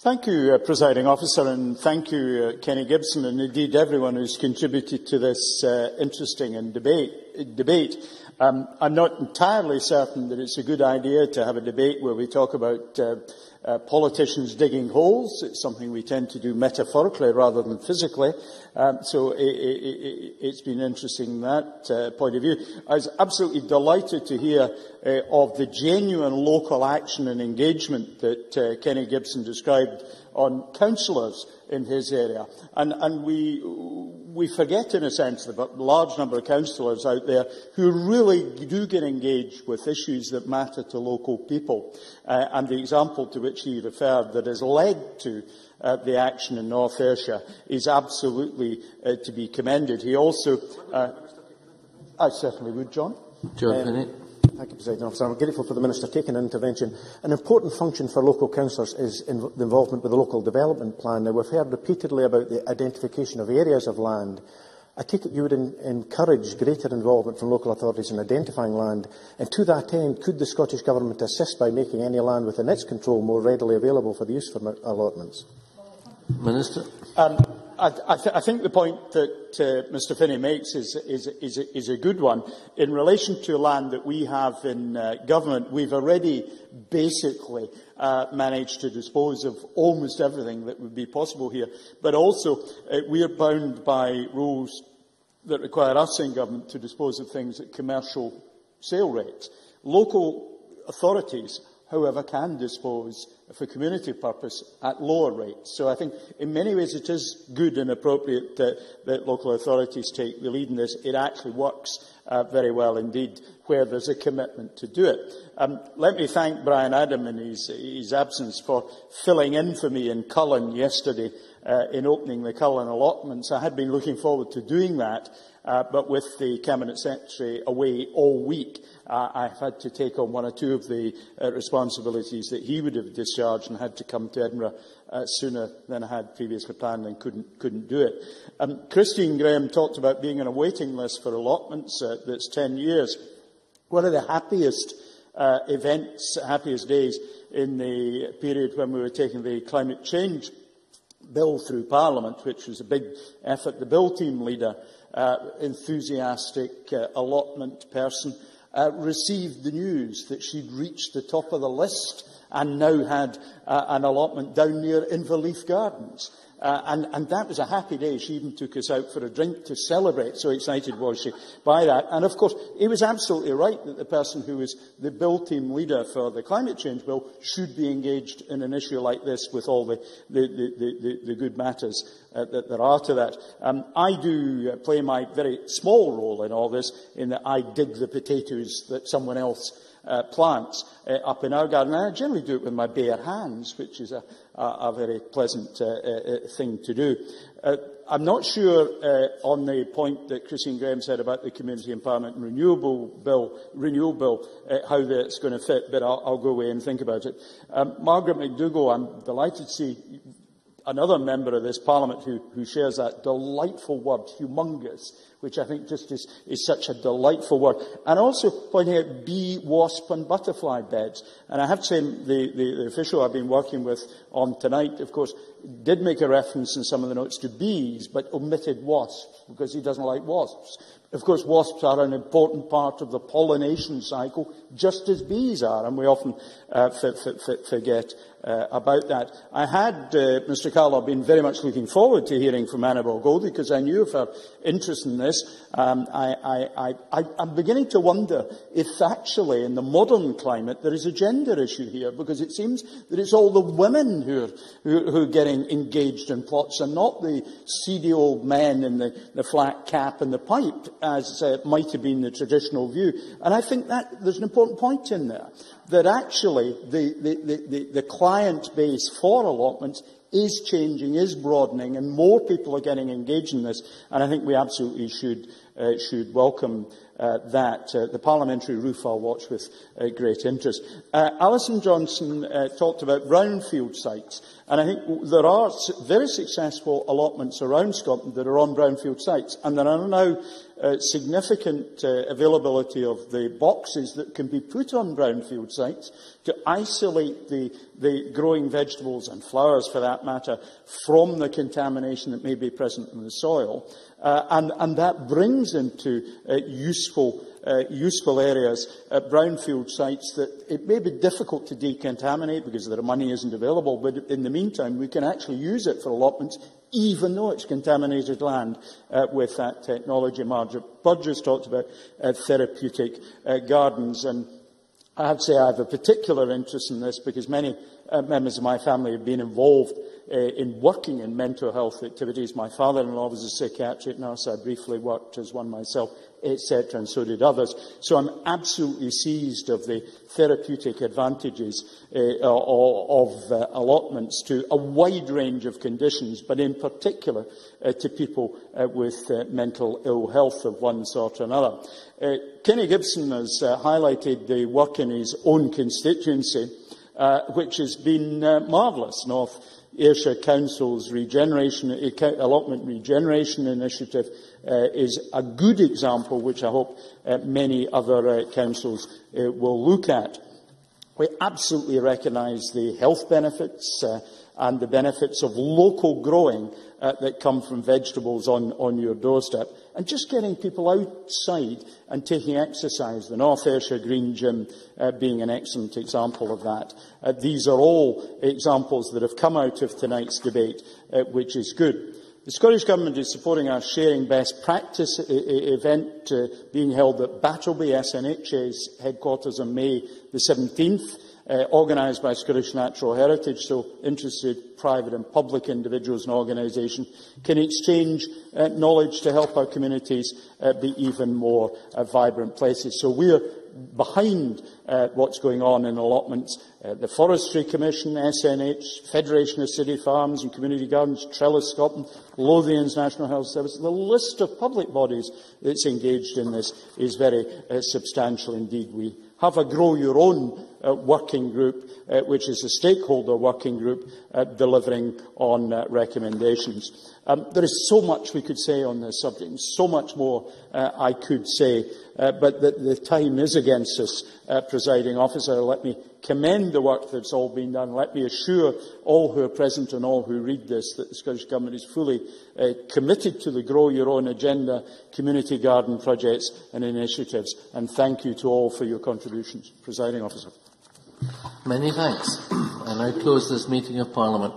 Thank you, Presiding Officer, and thank you, Kenny Gibson, and indeed everyone who's contributed to this interesting debate. I'm not entirely certain that it's a good idea to have a debate where we talk about politicians digging holes. It's something we tend to do metaphorically rather than physically. So it's been interesting in that point of view. I was absolutely delighted to hear of the genuine local action and engagement that Kenny Gibson described on councillors in his area. And we forget, in a sense, the large number of councillors out there who really do get engaged with issues that matter to local people. And the example to which he referred that has led to the action in North Ayrshire is absolutely to be commended. He also... I certainly would, John. John Finney. Thank you, President Officer. I'm grateful for the Minister taking an intervention. An important function for local councillors is the involvement with the local development plan. Now, we've heard repeatedly about the identification of areas of land. I take it you would encourage greater involvement from local authorities in identifying land, and to that end, could the Scottish Government assist by making any land within its control more readily available for the use for allotments? Minister. I think the point that Mr Finney makes is a good one. In relation to land that we have in government, we've already basically managed to dispose of almost everything that would be possible here. But also, we are bound by rules that require us in government to dispose of things at commercial sale rates. Local authorities, however, can dispose for community purpose at lower rates. So I think in many ways it is good and appropriate that local authorities take the lead in this. It actually works very well indeed where there's a commitment to do it. Let me thank Brian Adam in his absence for filling in for me in Cullen yesterday in opening the Cullen allotments. I had been looking forward to doing that, but with the Cabinet Secretary away all week, I've had to take on one or two of the responsibilities that he would have discharged and had to come to Edinburgh sooner than I had previously planned and couldn't do it. Christine Graham talked about being on a waiting list for allotments that's 10 years. One of the happiest happiest days in the period when we were taking the climate change bill through Parliament, which was a big effort. The bill team leader, enthusiastic allotment person, received the news that she'd reached the top of the list and now had an allotment down near Inverleith Gardens. And that was a happy day. She even took us out for a drink to celebrate. So excited was she by that. And of course, it was absolutely right that the person who was the bill team leader for the climate change bill should be engaged in an issue like this with all the good matters that there are to that. I do play my very small role in all this in that I dig the potatoes that someone else plants up in our garden. And I generally do it with my bare hands, which is a very pleasant thing to do. I'm not sure on the point that Christine Graham said about the Community Empowerment and Renewal Bill, how that's going to fit, but I'll go away and think about it. Margaret McDougall, I'm delighted to see another member of this Parliament who shares that delightful word, humongous, which I think just is such a delightful word. And also pointing out bee, wasp and butterfly beds. And I have to say, the official I've been working with on tonight, of course, did make a reference in some of the notes to bees, but omitted wasps, because he doesn't like wasps. Of course, wasps are an important part of the pollination cycle, just as bees are, and we often forget about that. I had, Mr Carlow, been very much looking forward to hearing from Annabel Goldie, because I knew of her interest in this. I'm beginning to wonder if actually in the modern climate there is a gender issue here, because it seems that it's all the women who are getting engaged in plots and not the seedy old men in the flat cap and the pipe, as might have been the traditional view. And I think that there's an important point in there, that actually the client base for allotments is changing, is broadening, and more people are getting engaged in this. And I think we absolutely should should welcome that. The Parliamentary roof I'll watch with great interest. Alison Johnson talked about brownfield sites, and I think there are very successful allotments around Scotland that are on brownfield sites, and there are now significant availability of the boxes that can be put on brownfield sites to isolate the growing vegetables and flowers, for that matter, from the contamination that may be present in the soil. And that brings into useful areas, brownfield sites that it may be difficult to decontaminate because their money isn't available, but in the meantime we can actually use it for allotments, even though it's contaminated land, with that technology. Margaret Burgess talked about therapeutic gardens, and I have to say I have a particular interest in this because many members of my family have been involved in working in mental health activities. My father-in-law was a psychiatric nurse. I briefly worked as one myself, etc., and so did others. So I'm absolutely seized of the therapeutic advantages of allotments to a wide range of conditions, but in particular to people with mental ill health of one sort or another. Kenny Gibson has highlighted the work in his own constituency, which has been marvellous. North Ayrshire Council's allotment regeneration initiative is a good example, which I hope many other councils will look at. We absolutely recognise the health benefits and the benefits of local growing that come from vegetables on your doorstep. And just getting people outside and taking exercise, the North Ayrshire Green Gym being an excellent example of that. These are all examples that have come out of tonight's debate, which is good. The Scottish Government is supporting our Sharing Best Practice event being held at Battleby, SNH's headquarters, on May the 17th. Organised by Scottish Natural Heritage, so interested private and public individuals and organisations can exchange knowledge to help our communities be even more vibrant places. So we're behind what's going on in allotments. The Forestry Commission, SNH, Federation of City Farms and Community Gardens, Trellis Scotland, Lothians National Health Service. The list of public bodies that's engaged in this is very substantial indeed. We have a Grow Your Own working group, which is a stakeholder working group delivering on recommendations. There is so much we could say on this subject, and so much more I could say, but the time is against us, Presiding Officer. Let me commend the work that's all been done. Let me assure all who are present and all who read this that the Scottish Government is fully committed to the Grow Your Own agenda, community garden projects and initiatives. And thank you to all for your contributions. Presiding Officer. Many thanks. I now close this meeting of Parliament.